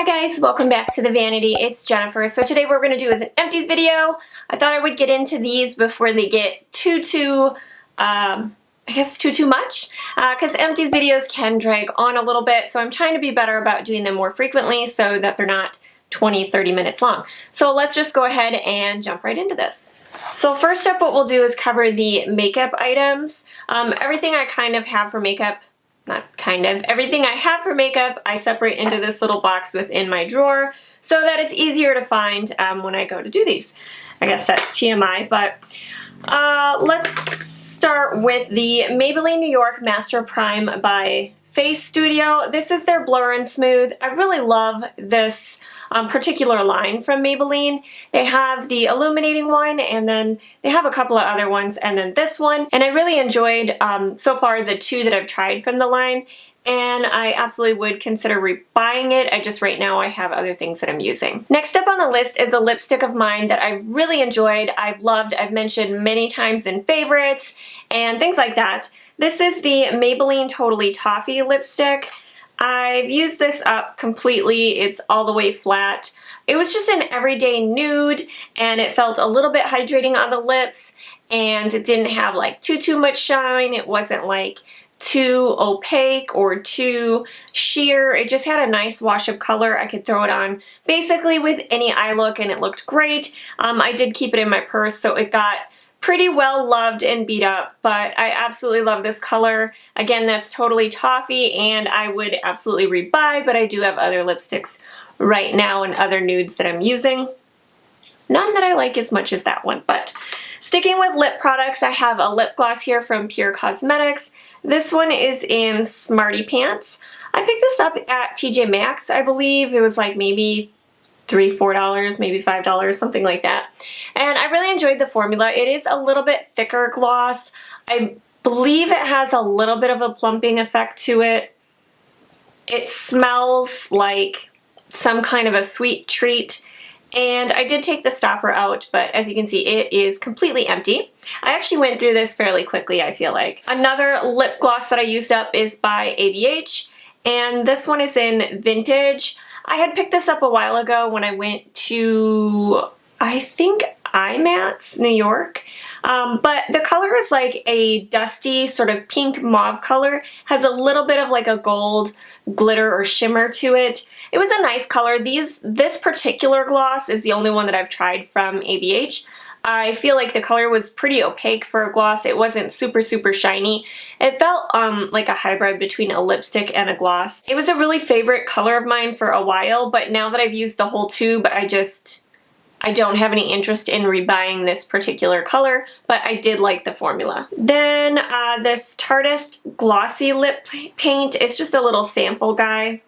Hi guys, welcome back to the Vanity. It's Jennifer. So today what we're going to do is an empties video. I thought I would get into these before they get too much, because empties videos can drag on a little bit, so I'm trying to be better about doing them more frequently so that they're not 20-30 minutes long. So let's just go ahead and jump right into this. So first up, what we'll do is cover the makeup items. Everything I kind of have for makeup, everything I have for makeup I separate into this little box within my drawer so that it's easier to find when I go to do these. I guess that's TMI, but let's start with the Maybelline New York Master Prime by Face Studio. This is their Blur and Smooth. I really love this particular line from Maybelline. They have the illuminating one, and then they have a couple of other ones, and then this one. And I really enjoyed so far the two that I've tried from the line, and I absolutely would consider rebuying it. Right now I have other things that I'm using. Next up on the list is a lipstick of mine that I've really enjoyed, I've loved, I've mentioned many times in favorites and things like that. This is the Maybelline Totally Toffee lipstick. I've used this up completely. It's all the way flat. It was just an everyday nude, and it felt a little bit hydrating on the lips, and it didn't have like too much shine. It wasn't like too opaque or too sheer. It just had a nice wash of color. I could throw it on basically with any eye look, and it looked great. I did keep it in my purse, so it got pretty well loved and beat up, but I absolutely love this color. Again, that's Totally Toffee, and I would absolutely rebuy, but I do have other lipsticks right now and other nudes that I'm using. None that I like as much as that one, but sticking with lip products, I have a lip gloss here from Pure Cosmetics. This one is in Smarty Pants. I picked this up at TJ Maxx, I believe. It was like maybe $3, $4, maybe $5, something like that. And I really enjoyed the formula. It is a little bit thicker gloss. I believe it has a little bit of a plumping effect to it. It smells like some kind of a sweet treat. And I did take the stopper out, but as you can see, it is completely empty. I actually went through this fairly quickly, I feel like. Another lip gloss that I used up is by ABH, and this one is in Vintage. I had picked this up a while ago when I went to, I think, IMATS, New York. But the color is like a dusty sort of pink mauve color. Has a little bit of like a gold glitter or shimmer to it. It was a nice color. This particular gloss is the only one that I've tried from ABH. I feel like the color was pretty opaque for a gloss. It wasn't super shiny. It felt like a hybrid between a lipstick and a gloss. It was a really favorite color of mine for a while, but now that I've used the whole tube, I don't have any interest in rebuying this particular color, but I did like the formula. Then this Tarteist Glossy Lip Paint. It's just a little sample guy.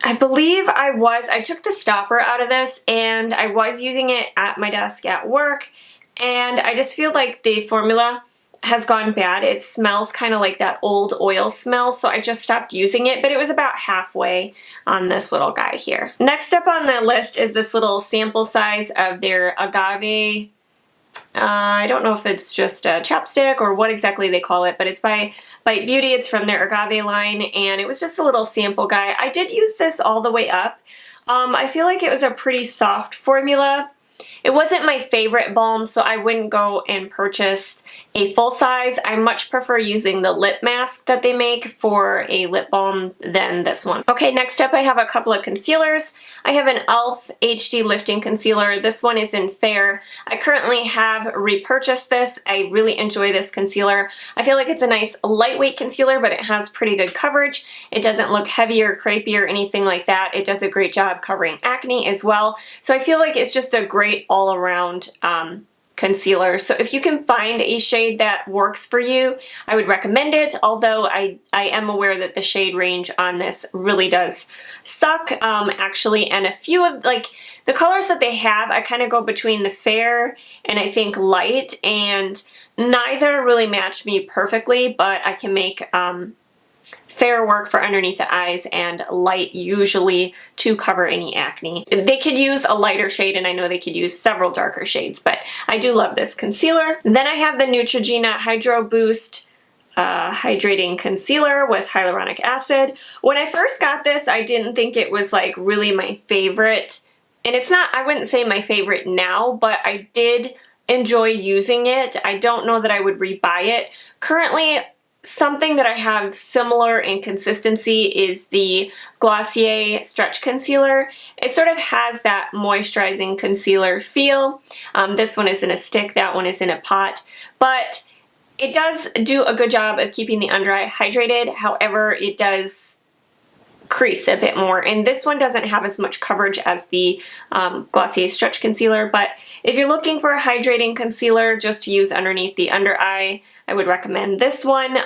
I believe I took the stopper out of this, and I was using it at my desk at work, and I just feel like the formula has gone bad. It smells kind of like that old oil smell, so I just stopped using it, but it was about halfway on this little guy here. Next up on the list is this little sample size of their Agave. I don't know if it's just a chapstick or what exactly they call it, but it's by Bite Beauty. It's from their Agave line, and it was just a little sample guy. I did use this all the way up. I feel like it was a pretty soft formula. It wasn't my favorite balm, so I wouldn't go and purchase a full size. I much prefer using the lip mask that they make for a lip balm than this one. Okay, next up I have a couple of concealers. I have an e.l.f. HD Lifting Concealer. This one is in Fair. I currently have repurchased this. I really enjoy this concealer. I feel like it's a nice lightweight concealer, but it has pretty good coverage. It doesn't look heavy or crepey or anything like that. It does a great job covering acne as well. So I feel like it's just a great all-around concealer. So if you can find a shade that works for you, I would recommend it, although I am aware that the shade range on this really does suck, actually, and a few of, like, the colors that they have, I kind of go between the fair and I think light, and neither really match me perfectly, but I can make fair work for underneath the eyes and light usually to cover any acne. They could use a lighter shade, and I know they could use several darker shades, but I do love this concealer. Then I have the Neutrogena Hydro Boost hydrating concealer with hyaluronic acid. When I first got this, I didn't think it was like really my favorite. And it's not, I wouldn't say my favorite now, but I did enjoy using it. I don't know that I would rebuy it. Currently, something that I have similar in consistency is the Glossier Stretch Concealer. It sort of has that moisturizing concealer feel. This one is in a stick, that one is in a pot, but it does do a good job of keeping the under eye hydrated. However, it does crease a bit more, and this one doesn't have as much coverage as the Glossier Stretch Concealer, but if you're looking for a hydrating concealer just to use underneath the under eye, I would recommend this one.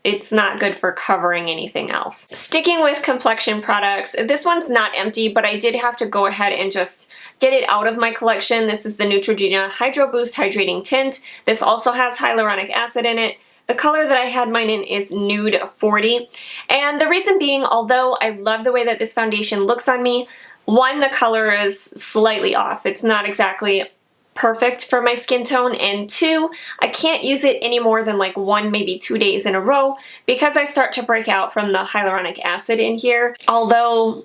It's not good for covering anything else. Sticking with complexion products, this one's not empty, but I did have to go ahead and just get it out of my collection. This is the Neutrogena Hydro Boost Hydrating Tint. This also has hyaluronic acid in it. The color that I had mine in is Nude 40, and the reason being, although I love the way that this foundation looks on me, one, the color is slightly off. It's not exactly perfect for my skin tone, and two, I can't use it any more than like 1, maybe 2 days in a row because I start to break out from the hyaluronic acid in here. Although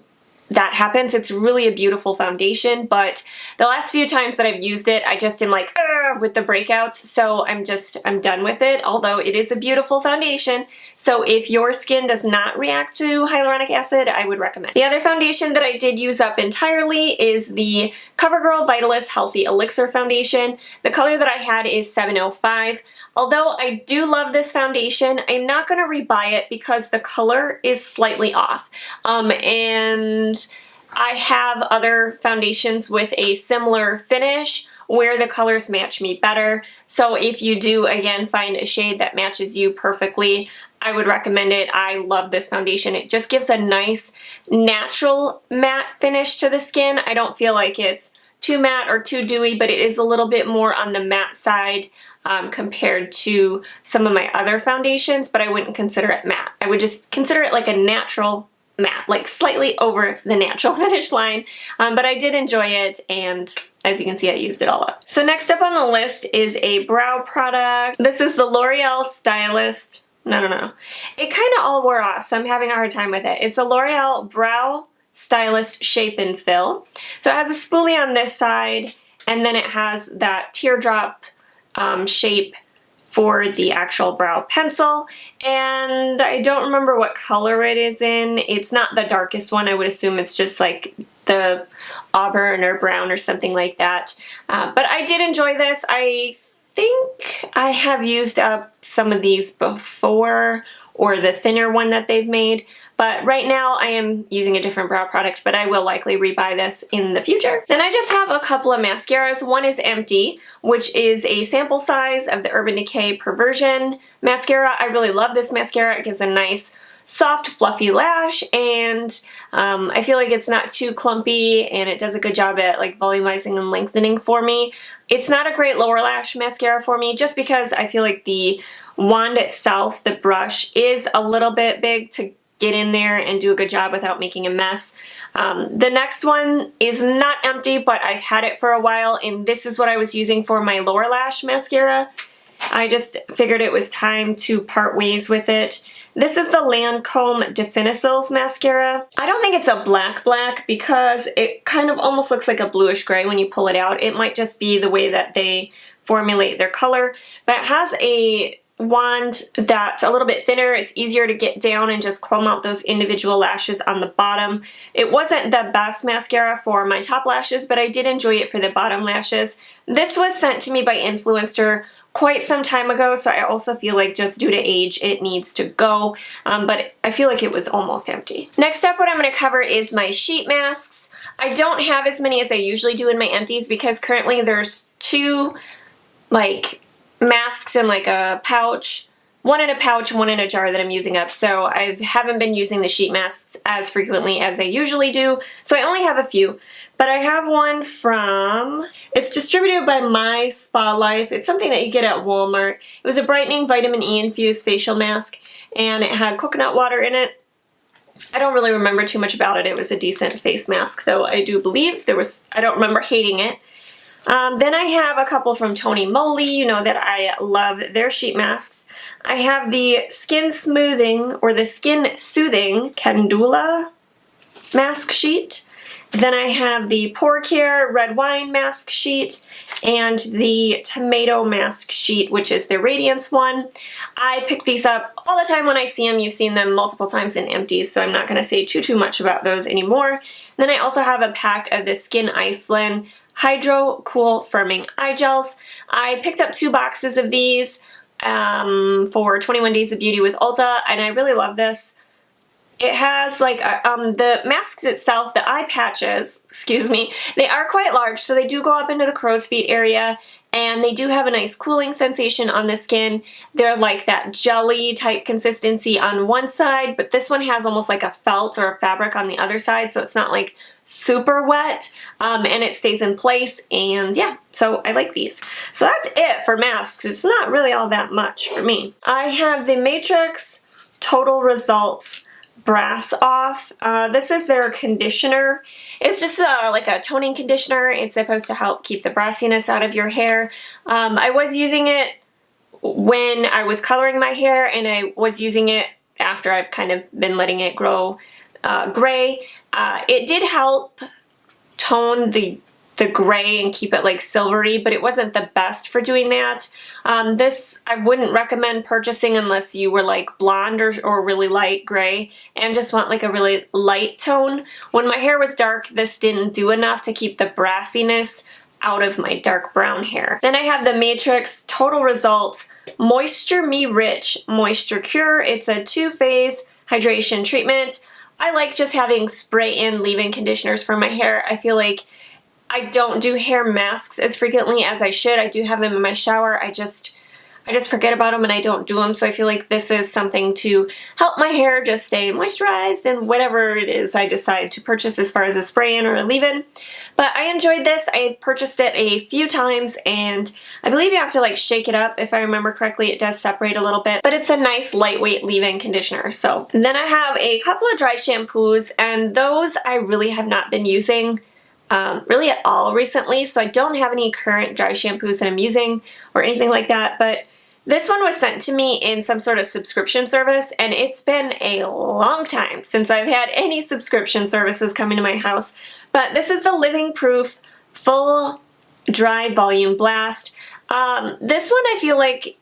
that happens, it's really a beautiful foundation, but the last few times that I've used it, I just am like, ugh, with the breakouts, so I'm done with it, although it is a beautiful foundation. So if your skin does not react to hyaluronic acid, I would recommend. The other foundation that I did use up entirely is the CoverGirl Vitalist Healthy Elixir Foundation. The color that I had is 705. Although I do love this foundation, I'm not going to rebuy it because the color is slightly off. And I have other foundations with a similar finish where the colors match me better. So if you do, again, find a shade that matches you perfectly, I would recommend it. I love this foundation. It just gives a nice natural matte finish to the skin. I don't feel like it's too matte or too dewy, but it is a little bit more on the matte side compared to some of my other foundations, but I wouldn't consider it matte. I would just consider it like a natural matte, like slightly over the natural finish line, but I did enjoy it, and as you can see, I used it all up. So next up on the list is a brow product. This is the L'Oreal Stylist. No. It kind of all wore off, so I'm having a hard time with it. It's the L'Oreal Brow Stylist Shape and Fill. So it has a spoolie on this side, and then it has that teardrop shape for the actual brow pencil, and I don't remember what color it is in. It's not the darkest one. I would assume it's just like the auburn or brown or something like that. But I did enjoy this. I think I have used up some of these before, or the thinner one that they've made, but right now I am using a different brow product, but I will likely rebuy this in the future. Then I just have a couple of mascaras. One is Empty, which is a sample size of the Urban Decay Perversion mascara. I really love this mascara. It gives a nice soft fluffy lash, and I feel like it's not too clumpy, and it does a good job at like volumizing and lengthening for me. It's not a great lower lash mascara for me just because I feel like the wand itself, the brush, is a little bit big to get in there and do a good job without making a mess. The next one is not Empty, but I've had it for a while, and this is what I was using for my lower lash mascara. I just figured it was time to part ways with it. This is the Lancome Definicils mascara. I don't think it's a black because it kind of almost looks like a bluish gray when you pull it out. It might just be the way that they formulate their color, but it has a wand that's a little bit thinner. It's easier to get down and just comb out those individual lashes on the bottom. It wasn't the best mascara for my top lashes, but I did enjoy it for the bottom lashes. This was sent to me by Influencer quite some time ago, so I also feel like just due to age it needs to go, but I feel like it was almost empty. Next up, what I'm going to cover is my sheet masks. I don't have as many as I usually do in my empties because currently there's two like masks in like a pouch, one in a pouch, one in a jar that I'm using up, so I haven't been using the sheet masks as frequently as I usually do, so I only have a few. But I have one from, it's distributed by My Spa Life. It's something that you get at Walmart. It was a brightening vitamin E infused facial mask, and it had coconut water in it. I don't really remember too much about it. It was a decent face mask, though I do believe there was, I don't remember hating it. Then I have a couple from Tony Moly. You know that I love their sheet masks. I have the Skin Smoothing or the Skin Soothing Candula mask sheet. Then I have the Pore Care Red Wine mask sheet and the Tomato mask sheet, which is the Radiance one. I pick these up all the time when I see them. You've seen them multiple times in Empties, so I'm not going to say too much about those anymore. Then I also have a pack of the Skin Iceland Hydro Cool Firming Eye Gels. I picked up 2 boxes of these for 21 Days of Beauty with Ulta, and I really love this. It has like the masks itself, the eye patches, excuse me, they are quite large, so they do go up into the crow's feet area, and they do have a nice cooling sensation on the skin. They're like that jelly type consistency on one side, but this one has almost like a felt or a fabric on the other side, so it's not like super wet, and it stays in place, and yeah, so I like these. So that's it for masks. It's not really all that much for me. I have the Matrix Total Results Brass Off. This is their conditioner. It's just like a toning conditioner. It's supposed to help keep the brassiness out of your hair. I was using it when I was coloring my hair, and I was using it after I've kind of been letting it grow gray. It did help tone the gray and keep it like silvery, but it wasn't the best for doing that. This I wouldn't recommend purchasing unless you were like blonde or really light gray and just want like a really light tone. When my hair was dark, this didn't do enough to keep the brassiness out of my dark brown hair. Then I have the Matrix Total Results Moisture Me Rich Moisture Cure. It's a 2-phase hydration treatment. I like just having spray-in leave-in conditioners for my hair. I feel like I don't do hair masks as frequently as I should. I do have them in my shower. I just forget about them and I don't do them. So I feel like this is something to help my hair just stay moisturized and whatever it is I decide to purchase as far as a spray-in or a leave-in. But I enjoyed this. I purchased it a few times, and I believe you have to like shake it up. If I remember correctly, it does separate a little bit, but it's a nice lightweight leave-in conditioner. So then I have a couple of dry shampoos, and those I really have not been using really at all recently, so I don't have any current dry shampoos that I'm using or anything like that, but this one was sent to me in some sort of subscription service, and it's been a long time since I've had any subscription services come into my house. But this is the Living Proof Full Dry Volume Blast. This one I feel like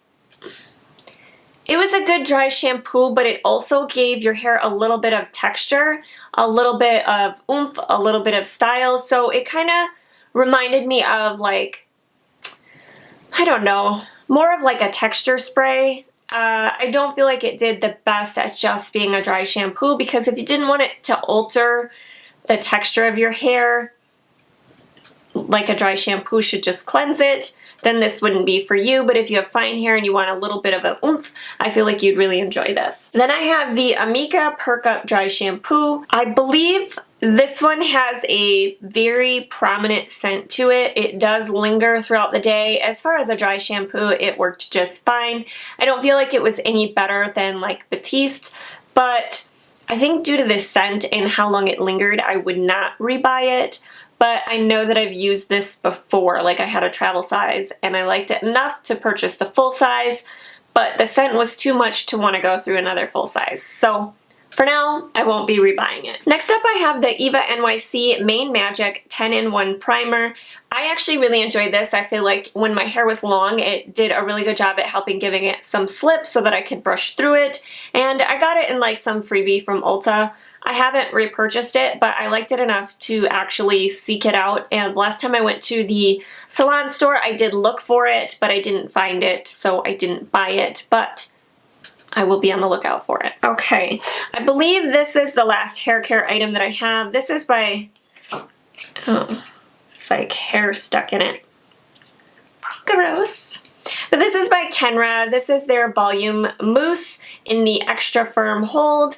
it was a good dry shampoo, but it also gave your hair a little bit of texture, a little bit of oomph, a little bit of style. So it kind of reminded me of like, I don't know, more of like a texture spray. I don't feel like it did the best at just being a dry shampoo, because if you didn't want it to alter the texture of your hair, like a dry shampoo should just cleanse it, then this wouldn't be for you. But if you have fine hair and you want a little bit of an oomph, I feel like you'd really enjoy this. Then I have the Amika Perk Up Dry Shampoo. I believe this one has a very prominent scent to it. It does linger throughout the day. As far as a dry shampoo, it worked just fine. I don't feel like it was any better than like Batiste, but I think due to the scent and how long it lingered, I would not rebuy it. But I know that I've used this before, like I had a travel size and I liked it enough to purchase the full size, but the scent was too much to want to go through another full size. So for now, I won't be rebuying it. Next up, I have the Eva NYC Main Magic 10-in-1 Primer. I actually really enjoyed this. I feel like when my hair was long, it did a really good job at helping giving it some slip so that I could brush through it. And I got it in like some freebie from Ulta. I haven't repurchased it, but I liked it enough to actually seek it out. And last time I went to the salon store, I did look for it, but I didn't find it, so I didn't buy it. But I will be on the lookout for it. Okay, I believe this is the last hair care item that I have. This is by, oh, it's like hair stuck in it. Gross. But this is by Kenra. This is their Volume Mousse in the extra firm hold.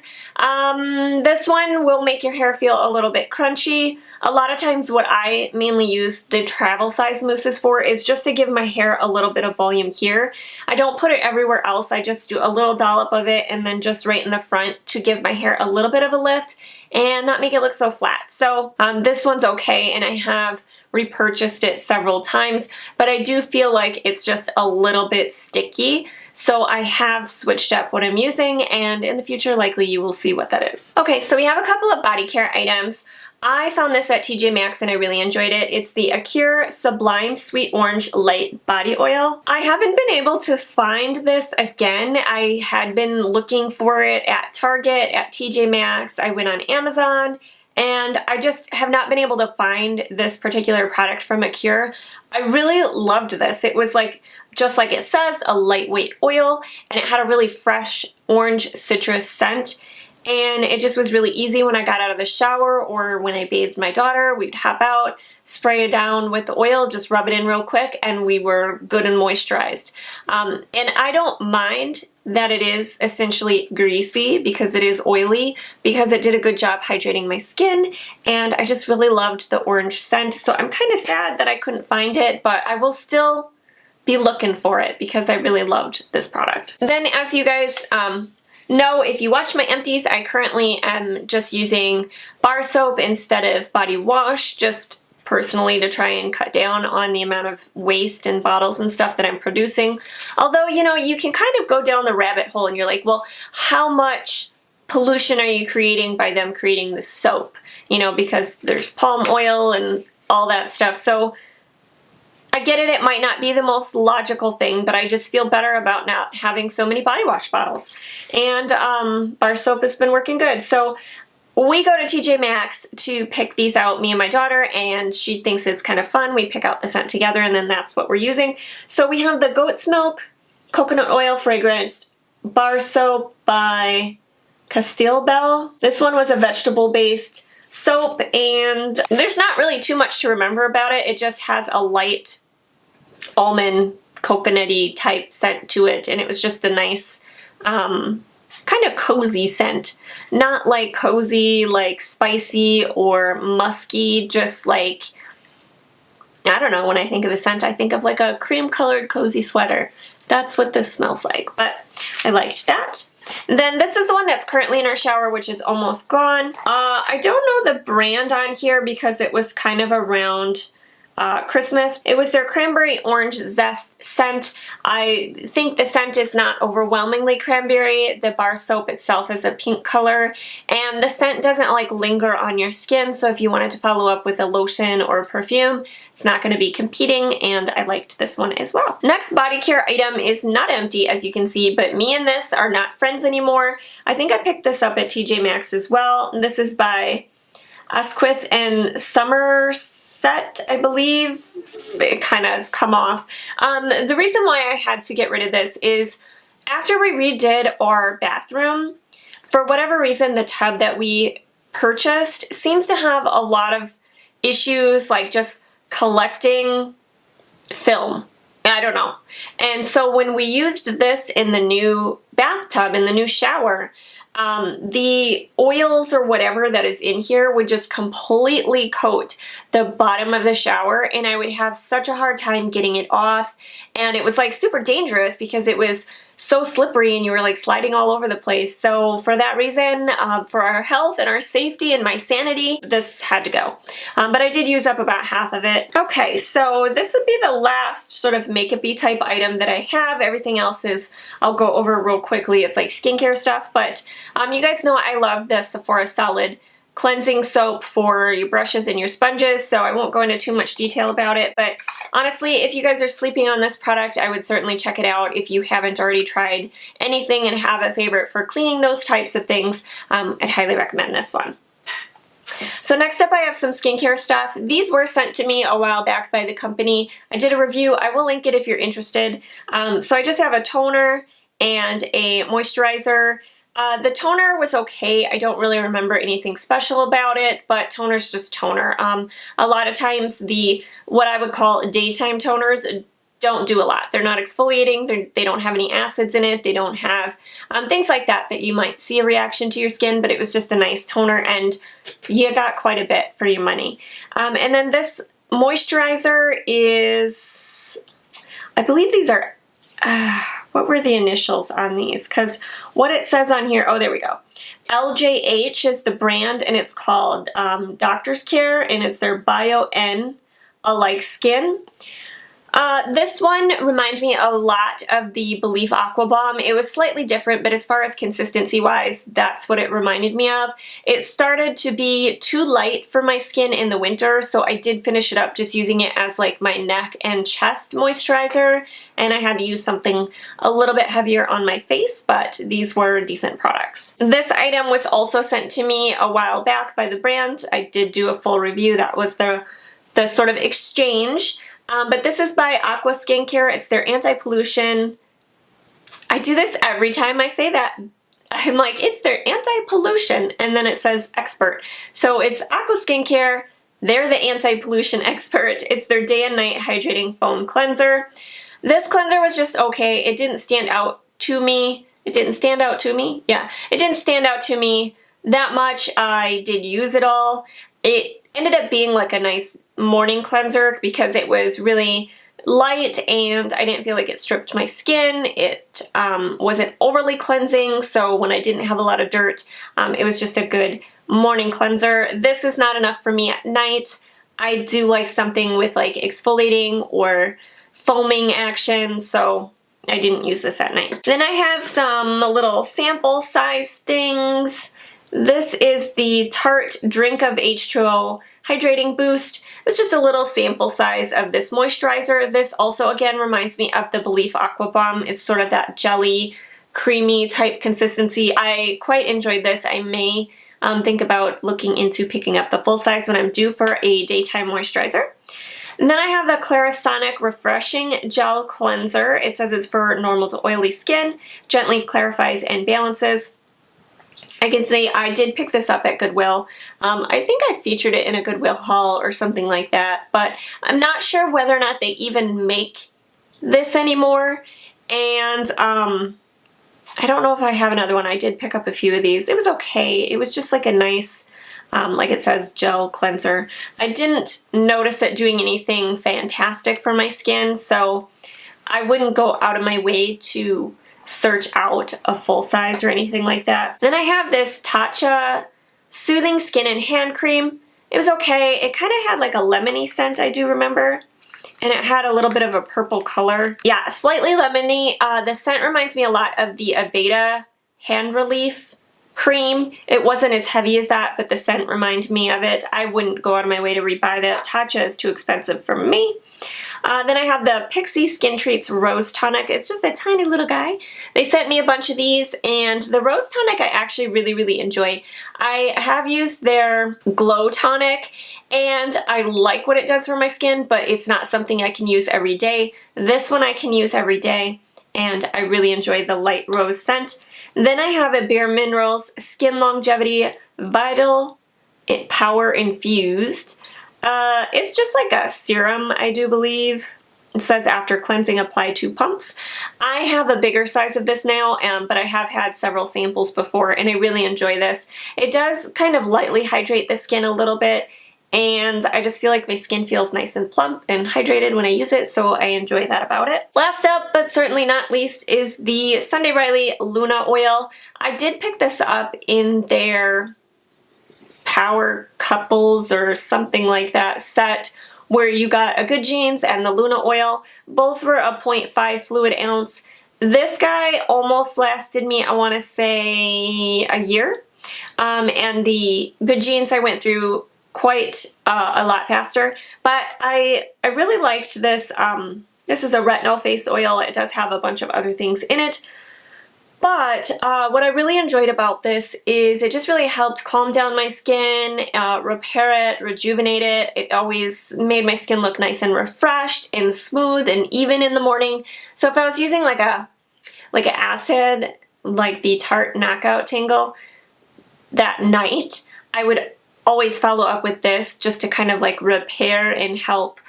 This one will make your hair feel a little bit crunchy. A lot of times what I mainly use the travel size mousses for is just to give my hair a little bit of volume here. I don't put it everywhere else. I just do a little dollop of it and then just right in the front to give my hair a little bit of a lift and not make it look so flat. So this one's okay, and I have repurchased it several times, but I do feel like it's just a little bit sticky. So I have switched up what I'm using, and in the future likely you will see what that is. Okay, so we have a couple of body care items. I found this at TJ Maxx and I really enjoyed it. It's the Haircare Sublime Sweet Orange Light Body Oil. I haven't been able to find this again. I had been looking for it at Target, at TJ Maxx. I went on Amazon, and I just have not been able to find this particular product from Haircare. I really loved this. It was like, just like it says, a lightweight oil, and it had a really fresh orange citrus scent. And it just was really easy when I got out of the shower or when I bathed my daughter. We'd hop out, spray it down with the oil, just rub it in real quick, and we were good and moisturized. And I don't mind that it is essentially greasy because it is oily, because it did a good job hydrating my skin, and I just really loved the orange scent. So I'm kind of sad that I couldn't find it, but I will still be looking for it because I really loved this product. Then, as you guys no, if you watch my empties, I currently am just using bar soap instead of body wash, just personally to try and cut down on the amount of waste and bottles and stuff that I'm producing. Although, you know, you can kind of go down the rabbit hole and you're like, well, how much pollution are you creating by them creating the soap? You know, because there's palm oil and all that stuff. So I get it, it might not be the most logical thing, but I just feel better about not having so many body wash bottles. And bar soap has been working good. So we go to TJ Maxx to pick these out, me and my daughter, and she thinks it's kind of fun. We pick out the scent together, and then that's what we're using. So we have the Goat's Milk Coconut Oil Fragrance Bar Soap by Costal. This one was a vegetable-based soap, and there's not really too much to remember about it. It just has a light almond coconutty type scent to it, and it was just a nice kind of cozy scent. Not like cozy, like spicy or musky, just like, I don't know, when I think of the scent I think of like a cream colored cozy sweater. That's what this smells like, but I liked that. Then this is the one that's currently in our shower, which is almost gone. I don't know the brand on here because it was kind of around Christmas. It was their cranberry orange zest scent. I think the scent is not overwhelmingly cranberry. The bar soap itself is a pink color, and the scent doesn't like linger on your skin, so if you wanted to follow up with a lotion or a perfume, it's not going to be competing, and I liked this one as well. Next body care item is not empty, as you can see, but me and this are not friends anymore. I think I picked this up at TJ Maxx as well. This is by Asquith and Somerset, I believe. It kind of come off. The reason why I had to get rid of this is after we redid our bathroom, for whatever reason, the tub that we purchased seems to have a lot of issues, like just collecting film. I don't know. And so when we used this in the new bathtub, in the new shower, the oils or whatever that is in here would just completely coat the bottom of the shower, and I would have such a hard time getting it off, and it was like super dangerous because it was so slippery and you were like sliding all over the place. So for that reason, for our health and our safety and my sanity, this had to go. But I did use up about half of it. Okay, so this would be the last sort of makeup-y type item that I have. Everything else is, I'll go over real quickly. It's like skincare stuff, but you guys know I love the Sephora Solid cleansing soap for your brushes and your sponges, so I won't go into too much detail about it, but honestly, if you guys are sleeping on this product, I would certainly check it out if you haven't already tried anything and have a favorite for cleaning those types of things. I'd highly recommend this one. So next up I have some skincare stuff. These were sent to me a while back by the company. I did a review. I will link it if you're interested. So I just have a toner and a moisturizer. The toner was okay. I don't really remember anything special about it, but toner's just toner. A lot of times what I would call daytime toners don't do a lot. They're not exfoliating, they don't have any acids in it, they don't have things like that you might see a reaction to your skin, but it was just a nice toner and you got quite a bit for your money. And then this moisturizer is, I believe these are, what were the initials on these? Because what it says on here, oh, there we go. LJH is the brand, and it's called Doctor's Care, and it's their Bio N alike skin. This one reminds me a lot of the Belief Aqua Bomb. It was slightly different, but as far as consistency wise, that's what it reminded me of. It started to be too light for my skin in the winter, so I did finish it up just using it as like my neck and chest moisturizer, and I had to use something a little bit heavier on my face, but these were decent products. This item was also sent to me a while back by the brand. I did do a full review. That was the sort of exchange. But this is by Aqua Skincare. It's their anti-pollution. I do this every time I say that. I'm like, it's their anti-pollution, and then it says expert. So it's Aqua Skincare. They're the anti-pollution expert. It's their day and night hydrating foam cleanser. This cleanser was just okay. It didn't stand out to me. It didn't stand out to me? Yeah. It didn't stand out to me that much. I did use it all. It ended up being like a nice morning cleanser because it was really light and I didn't feel like it stripped my skin. It wasn't overly cleansing, so when I didn't have a lot of dirt, it was just a good morning cleanser. This is not enough for me at night. I do like something with like exfoliating or foaming action, so I didn't use this at night. Then I have some little sample size things. This is the Tarte Drink of H2O Hydrating Boost. It's just a little sample size of this moisturizer. This also, again, reminds me of the Belief Aqua Bomb. It's sort of that jelly, creamy type consistency. I quite enjoyed this. I may think about looking into picking up the full size when I'm due for a daytime moisturizer. And then I have the Clarisonic Refreshing Gel Cleanser. It says it's for normal to oily skin, gently clarifies and balances. I can say I did pick this up at Goodwill. I think I featured it in a Goodwill haul or something like that, but I'm not sure whether or not they even make this anymore. And I don't know if I have another one. I did pick up a few of these. It was okay. It was just like a nice, like it says, gel cleanser. I didn't notice it doing anything fantastic for my skin, so I wouldn't go out of my way to search out a full size or anything like that. Then I have this Tatcha Soothing Skin and Hand Cream. It was okay. It kind of had like a lemony scent, I do remember. And it had a little bit of a purple color. Yeah, slightly lemony. The scent reminds me a lot of the Aveda Hand Relief cream. It wasn't as heavy as that, but the scent reminded me of it. I wouldn't go out of my way to rebuy that. Tatcha is too expensive for me. Then I have the Pixi Skin Treats Rose Tonic. It's just a tiny little guy. They sent me a bunch of these, and the Rose Tonic I actually really enjoy. I have used their Glow Tonic, and I like what it does for my skin, but it's not something I can use every day. This one I can use every day, and I really enjoy the light rose scent. Then I have a Bare Minerals Skin Longevity Vital Power Infused. It's just like a serum, I do believe. It says after cleansing, apply 2 pumps. I have a bigger size of this now, but I have had several samples before, and I really enjoy this. It does kind of lightly hydrate the skin a little bit, and I just feel like my skin feels nice and plump and hydrated when I use it, so I enjoy that about it. Last up, but certainly not least, is the Sunday Riley Luna Oil. I did pick this up in their Power Couples or something like that set where you got a Good Genes and the Luna Oil. Both were a 0.5 fluid ounce. This guy almost lasted me, I want to say, a year. And the Good Genes I went through quite a lot faster. But I really liked this. This is a retinol face oil. It does have a bunch of other things in it. But what I really enjoyed about this is it just really helped calm down my skin, repair it, rejuvenate it. It always made my skin look nice and refreshed and smooth and even in the morning. So if I was using like an acid, like the Tarte Knockout Tangle, that night, I would always follow up with this just to kind of like repair and help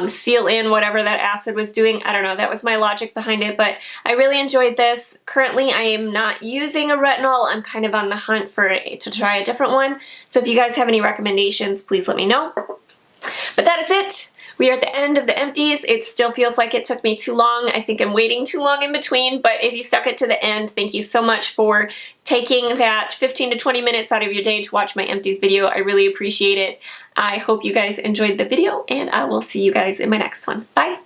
seal in whatever that acid was doing. I don't know, that was my logic behind it, but I really enjoyed this. Currently, I am not using a retinol. I'm kind of on the hunt to try a different one. So if you guys have any recommendations, please let me know. But that is it. We are at the end of the empties. It still feels like it took me too long. I think I'm waiting too long in between, but if you stuck it to the end, thank you so much for taking that 15 to 20 minutes out of your day to watch my empties video. I really appreciate it. I hope you guys enjoyed the video, and I will see you guys in my next one. Bye!